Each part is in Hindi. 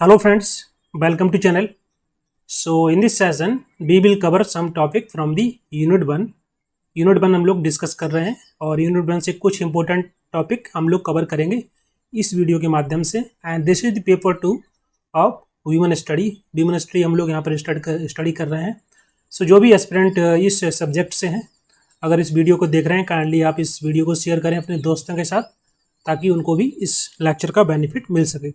Hello friends, welcome to channel. So in this session we will cover some topic from the unit 1. Unit 1 हम लोग डिस्कस कर रहे हैं और यूनिट 1 से कुछ इंपॉर्टेंट टॉपिक हम लोग कवर करेंगे इस वीडियो के माध्यम से। And this is the paper 2 of women study. Women study हम लोग यहाँ पर स्टडी कर रहे हैं। सो जो भी एस्पिरेंट इस सब्जेक्ट से हैं, अगर इस वीडियो को देख रहे हैं, काइंडली आप इस वीडियो को शेयर करें अपने दोस्तों के साथ ताकि उनको भी इस लेक्चर का बेनिफिट मिल सके।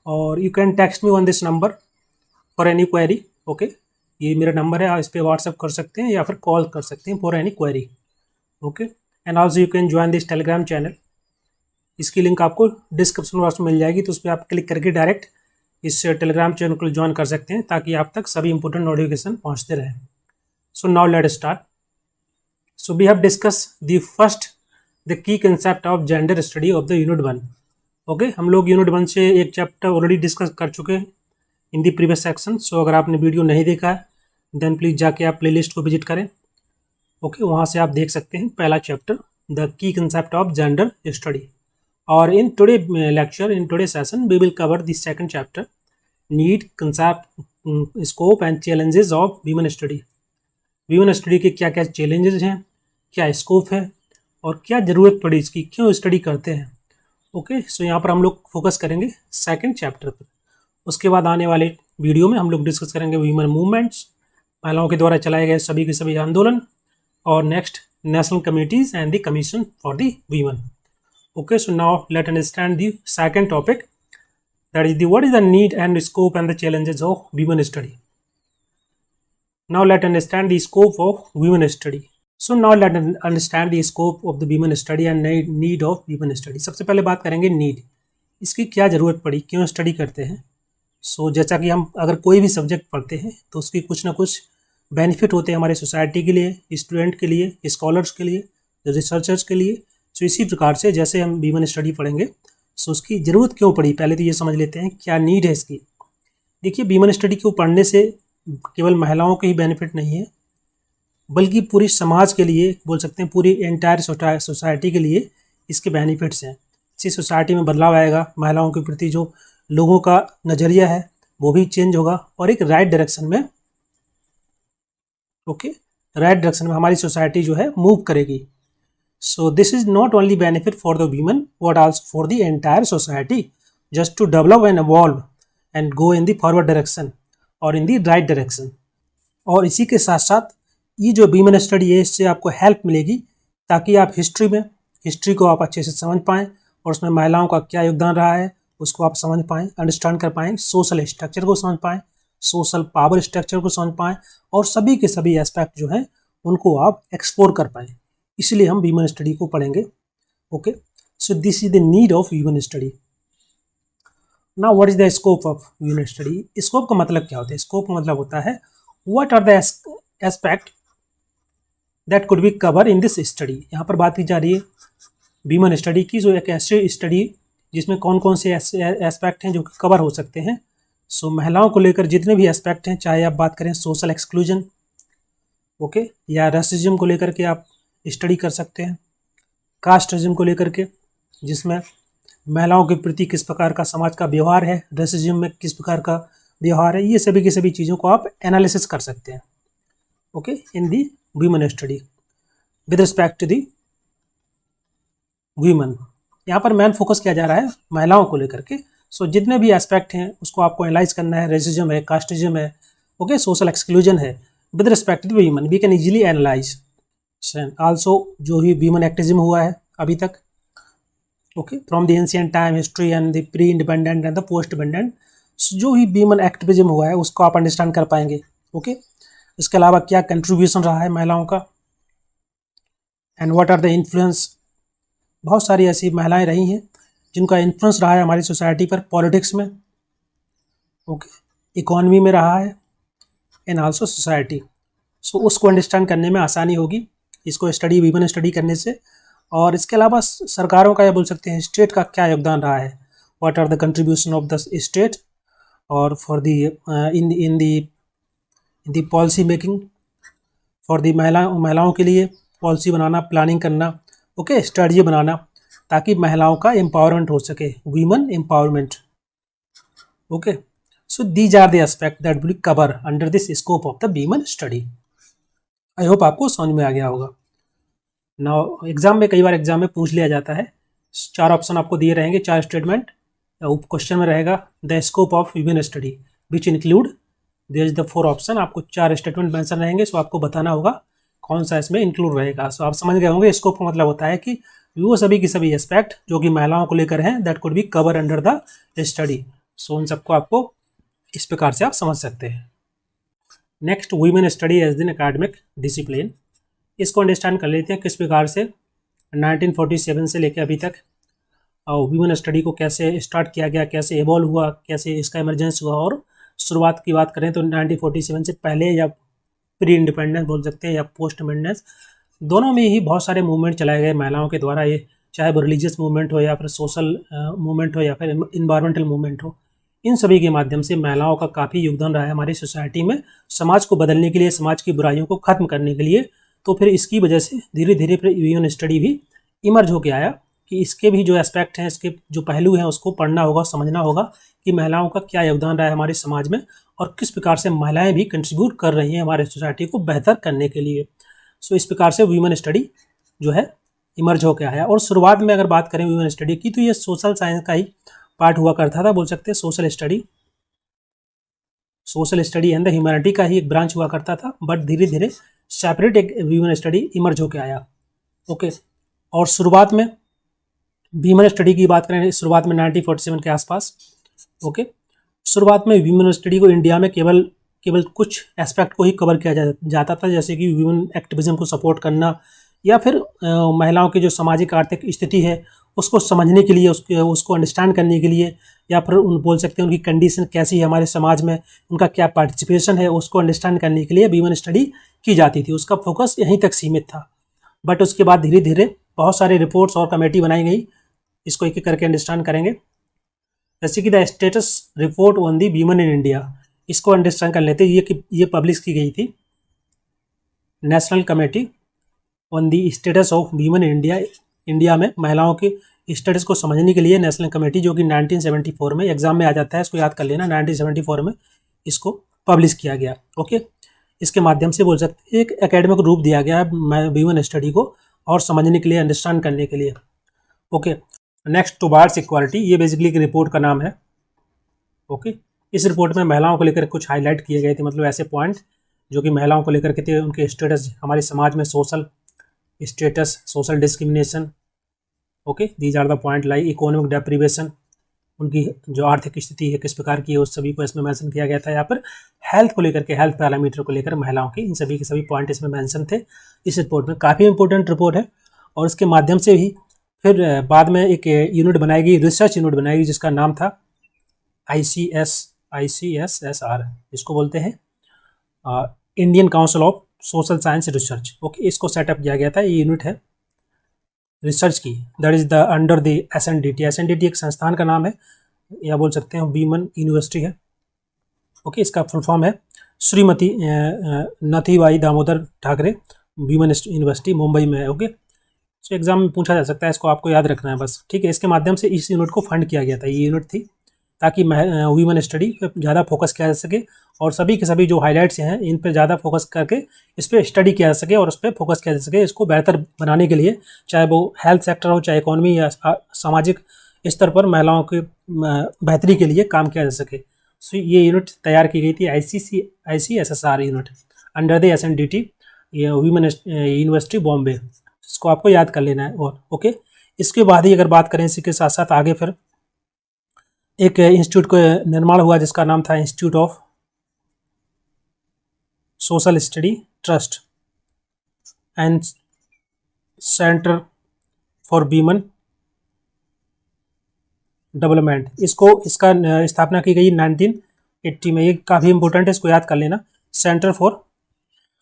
और you can text me on this number for any query. Okay, ये मेरा नंबर है, आप इस पर व्हाट्सअप कर सकते हैं या फिर कॉल कर सकते हैं for any query. Okay, and also you can join this Telegram channel. इसकी लिंक आपको डिस्क्रिप्शन बॉक्स में मिल जाएगी, तो उस पर आप क्लिक करके डायरेक्ट इस टेलीग्राम चैनल को ज्वाइन कर सकते हैं ताकि आप तक सभी इंपॉर्टेंट नोटिफिकेशन पहुँचते रहें। So now let start. So we have discuss the key concept of gender study of the unit 1। Okay, हम लोग यूनिट 1 से एक चैप्टर ऑलरेडी डिस्कस कर चुके हैं इन दी प्रीवियस सेक्शन। सो अगर आपने वीडियो नहीं देखा है देन प्लीज़ जाके आप प्लेलिस्ट को विजिट करें। ओके, वहाँ से आप देख सकते हैं पहला chapter the key concept of gender study. और in today lecture, in today session we will cover the second chapter need concept scope and challenges of women study. Women study के क्या क्या चैलेंजेस हैं, क्या स्कोप है और क्या ज़रूरत पड़ी इसकी, क्यों स्टडी करते हैं। ओके, सो यहाँ पर हम लोग फोकस करेंगे सेकंड चैप्टर पर। उसके बाद आने वाले वीडियो में हम लोग डिस्कस करेंगे वीमन मूवमेंट्स, महिलाओं के द्वारा चलाए गए सभी के सभी आंदोलन, और next national committees and the commission for the women. Okay, so now late understand the second topic, that is the what is the need and scope and the challenges of women study. Now let understand the scope of women study. So now late understand the scope of the women study and need of women study. सबसे पहले बात करेंगे नीड, इसकी क्या ज़रूरत पड़ी, क्यों स्टडी करते हैं। सो जैसा कि हम अगर कोई भी सब्जेक्ट पढ़ते हैं तो उसकी कुछ ना कुछ बेनिफिट होते हैं हमारे सोसाइटी के लिए, स्टूडेंट के लिए, स्कॉलर्स के लिए, रिसर्चर्स के लिए। सो इसी प्रकार से जैसे हम वीमन स्टडी पढ़ेंगे, सो उसकी ज़रूरत क्यों पड़ी, पहले तो ये समझ लेते हैं क्या नीड है इसकी। देखिए, वीमन स्टडी को पढ़ने से केवल महिलाओं के ही बेनिफिट नहीं है, बल्कि पूरी समाज के लिए, बोल सकते हैं पूरी एंटायर सोसाइटी के लिए इसके बेनिफिट्स हैं। इसी सोसाइटी में बदलाव आएगा, महिलाओं के प्रति जो लोगों का नज़रिया है वो भी चेंज होगा और एक राइट डायरेक्शन में, ओके, राइट डायरेक्शन में हमारी सोसाइटी जो है मूव करेगी। So this is not only benefit for the women but also for the entire society, just to develop and evolve and go in the forward direction और इन द राइट डायरेक्शन। और इसी के साथ साथ ये जो वीमन स्टडी है, इससे आपको हेल्प मिलेगी ताकि आप हिस्ट्री को आप अच्छे से समझ पाएँ और उसमें महिलाओं का क्या योगदान रहा है उसको आप समझ पाएँ, अंडरस्टैंड कर पाएँ, सोशल स्ट्रक्चर को समझ पाएँ, सोशल पावर स्ट्रक्चर को समझ पाएँ और सभी के सभी एस्पेक्ट जो हैं उनको आप एक्सप्लोर कर पाएँ। इसलिए हम वीमन स्टडी को पढ़ेंगे। Okay, so this is the need of women study. Now what is the scope of women study. Scope का मतलब क्या होता है? स्कोप का मतलब होता है what are the aspect that could be cover in this study. यहाँ पर बात की जा रही है वीमन स्टडी की, जो एक ऐसी स्टडी जिसमें कौन कौन से एस्पेक्ट हैं जो कि कवर हो सकते हैं। सो महिलाओं को लेकर जितने भी एस्पेक्ट हैं, चाहे आप बात करें सोशल एक्सक्लूजन, ओके, या रेसिज्म को लेकर के आप स्टडी कर सकते हैं, कास्टिज्म को लेकर के जिसमें महिलाओं के प्रति किस प्रकार का समाज का व्यवहार है, रेसिज्म में किस प्रकार का व्यवहार है, ये सभी की सभी चीज़ों को आप एनालिसिस कर सकते हैं। Okay, in the women study with respect to the women. यहाँ पर मेन फोकस किया जा रहा है महिलाओं को लेकर के। सो जितने भी एस्पेक्ट हैं उसको आपको एनालाइज करना है। रेसिज्म है, कास्टिज्म है, ओके, सोशल एक्सक्लूजन है, with respect to women we can easily analyse. Also जो ही वीमन एक्टिज्म हुआ है अभी तक, okay, from the ancient time history and the pre independent and the post independent, जो ही वीमन एक्टिविज्म हुआ है उसको आप अंडरस्टैंड कर पाएंगे। ओके, इसके अलावा क्या कंट्रीब्यूशन रहा है महिलाओं का, and what are the influence. बहुत सारी ऐसी महिलाएं रही हैं जिनका इन्फ्लुएंस रहा है हमारी सोसाइटी पर, पॉलिटिक्स में, ओके, इकोनॉमी में रहा है, एंड आल्सो सोसाइटी। सो उसको अंडरस्टैंड करने में आसानी होगी इसको स्टडी, वीमन स्टडी करने से। और इसके अलावा सरकारों का, या बोल सकते हैं स्टेट का क्या योगदान रहा है, what are the contribution of the state और for the in the policy making for the महिलाओं के लिए पॉलिसी बनाना, प्लानिंग करना, ओके, स्ट्रेटजी बनाना ताकि महिलाओं का एम्पावरमेंट हो सके, women empowerment. Okay, so these are the aspect that will cover under this scope of the women study. I hope आपको समझ में आ गया होगा। नाउ एग्जाम में, कई बार एग्जाम में पूछ लिया जाता है, 4 ऑप्शन आपको दिए रहेंगे, 4 स्टेटमेंट। क्वेश्चन में रहेगा the scope of women study which include, there is the 4 option, आपको 4 स्टेटमेंट मेंशन रहेंगे, सो आपको बताना होगा कौन सा इसमें इंक्लूड रहेगा। सो आप समझ गए होंगे स्कोप का मतलब होता है कि वो सभी की सभी एस्पेक्ट जो कि महिलाओं को लेकर हैं that could be cover under the study. So उन सबको आपको इस प्रकार से आप समझ सकते हैं। Next, women study as an academic discipline. इसको अंडरस्टैंड कर लेते हैं किस प्रकार से 1947 से लेकर अभी तक वीमेन स्टडी को कैसे स्टार्ट किया गया, कैसे इवॉल्व हुआ, कैसे इसका इमरजेंस हुआ। और शुरुआत की बात करें तो 1947 से पहले या प्री इंडिपेंडेंस बोल सकते हैं या पोस्ट इंडिपेंडेंस, दोनों में ही बहुत सारे मूवमेंट चलाए गए महिलाओं के द्वारा। ये चाहे वो रिलीजियस मूवमेंट हो या फिर सोशल मूवमेंट हो या फिर इन्वायरमेंटल मूवमेंट हो, इन सभी के माध्यम से महिलाओं का काफ़ी योगदान रहा है हमारी सोसाइटी में, समाज को बदलने के लिए, समाज की बुराइयों को ख़त्म करने के लिए। तो फिर इसकी वजह से धीरे धीरे फिर वीमेन स्टडी भी इमर्ज होकर आया कि इसके भी जो एस्पेक्ट हैं, इसके जो पहलू हैं, उसको पढ़ना होगा, समझना होगा कि महिलाओं का क्या योगदान रहा है हमारे समाज में और किस प्रकार से महिलाएं भी कंट्रीब्यूट कर रही हैं हमारे सोसाइटी को बेहतर करने के लिए। सो इस प्रकार से वीमेन स्टडी जो है इमर्ज होकर आया। और शुरुआत में अगर बात करें वीमेन स्टडी की तो ये सोशल साइंस का ही पार्ट हुआ करता था, बोल सकते हैं social study and the humanity का ही एक ब्रांच हुआ करता था, बट धीरे धीरे सेपरेट एक वीमेन स्टडी इमर्ज होकर आया। ओके, और शुरुआत में वीमेन स्टडी की बात करें, शुरुआत में 1947 के आसपास, ओके, शुरुआत में वीमेन स्टडी को इंडिया में केवल कुछ एस्पेक्ट को ही कवर किया जाता था, जैसे कि वीमेन एक्टिविज्म को सपोर्ट करना या फिर महिलाओं की जो सामाजिक आर्थिक स्थिति है उसको समझने के लिए, उसको अंडरस्टैंड करने के लिए, या फिर बोल सकते हैं उनकी कंडीशन कैसी है हमारे समाज में, उनका क्या पार्टिसिपेशन है, उसको अंडरस्टैंड करने के लिए वीमेन स्टडी की जाती थी। उसका फोकस यहीं तक सीमित था। बट उसके बाद धीरे धीरे बहुत सारे रिपोर्ट्स और कमेटी बनाई गई, इसको एक एक करके अंडरस्टैंड करेंगे। जैसे कि the status report on the women in India, इसको अंडरस्टैंड कर लेते हैं। ये पब्लिश की गई थी national committee on the status of women in India, India में महिलाओं के स्टेटस को समझने के लिए नेशनल कमेटी, जो कि 1974 में एग्जाम में आ जाता है, इसको याद कर लेना, 1974 में इसको पब्लिश किया गया। ओके, इसके माध्यम से बोल सकते हैं एक एकेडमिक रूप दिया गया है वीमेन स्टडी को और समझने के लिए, अंडरस्टैंड करने के लिए। ओके, नेक्स्ट, टुवार्ड्स इक्वालिटी, ये बेसिकली एक रिपोर्ट का नाम है। ओके, इस रिपोर्ट में महिलाओं को लेकर कुछ हाईलाइट किए गए थे, मतलब ऐसे पॉइंट जो कि महिलाओं को लेकर के थे, उनके स्टेटस हमारे समाज में, social status, social discrimination. Okay, these are the point like economic deprivation, उनकी जो आर्थिक स्थिति है किस प्रकार की है, उस सभी को इसमें मेंशन किया गया था। यहाँ पर हेल्थ को लेकर के, हेल्थ पैरामीटर को लेकर महिलाओं के, इन सभी के सभी पॉइंट इसमें मेंशन थे इस रिपोर्ट में। काफ़ी इंपॉर्टेंट रिपोर्ट है और इसके माध्यम से ही फिर बाद में एक यूनिट बनाई गई, रिसर्च यूनिट बनाई गई, जिसका नाम था ICSSR, इसको बोलते हैं Indian council of social science research. Okay, इसको सेटअप किया गया था, ये यूनिट है रिसर्च की, that is the under the SNDT। SNDT एक संस्थान का नाम है, या बोल सकते हैं वीमेन यूनिवर्सिटी है। ओके, इसका फुल फॉर्म है श्रीमती नथीबाई दामोदर ठाकरे वीमेन यूनिवर्सिटी, मुंबई में है। ओके, सो एग्जाम में पूछा जा सकता है, इसको आपको याद रखना है बस, ठीक है। इसके माध्यम से इस यूनिट को फंड किया गया था, ये यूनिट थी ताकि वीमेन स्टडी पे ज़्यादा फोकस किया जा सके और सभी के सभी जो हाईलाइट्स हैं इन पर ज़्यादा फोकस करके इस पर स्टडी किया जा सके और उस पर फोकस किया जा सके, इसको बेहतर बनाने के लिए, चाहे वो हेल्थ सेक्टर हो, चाहे इकोनॉमी या सामाजिक स्तर पर महिलाओं की बेहतरी के लिए काम किया जा सके। सो ये यूनिट तैयार की गई थी, ICSSR unit under the SNDT, women university Bombay, इसको आपको याद कर लेना है। और ओके, इसके बाद ही अगर बात करें, इसी के साथ साथ आगे फिर एक इंस्टीट्यूट का निर्माण हुआ जिसका नाम था institute of social study trust and centre for women development. इसका स्थापना की गई 1980 में। ये काफ़ी इंपॉर्टेंट है, इसको याद कर लेना, centre for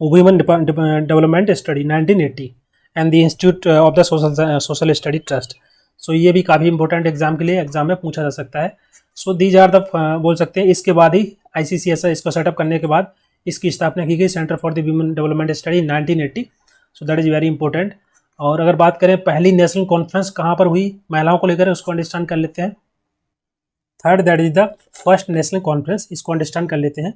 women development study 1980 and the institute of the social study trust. So ये भी काफ़ी इंपॉर्टेंट एग्जाम के लिए, एग्जाम में पूछा जा सकता है। सो दीज आर द बोल सकते हैं। इसके बाद ही ICSSR इसको सेटअप करने के बाद इसकी स्थापना की गई, centre for the women development study 1980। So that is very important. और अगर बात करें पहली नेशनल कॉन्फ्रेंस कहाँ पर हुई महिलाओं को लेकर, उसको अंडरस्टैंड कर लेते हैं। Third that is the first national conference, इसको अंडरस्टैंड कर लेते हैं।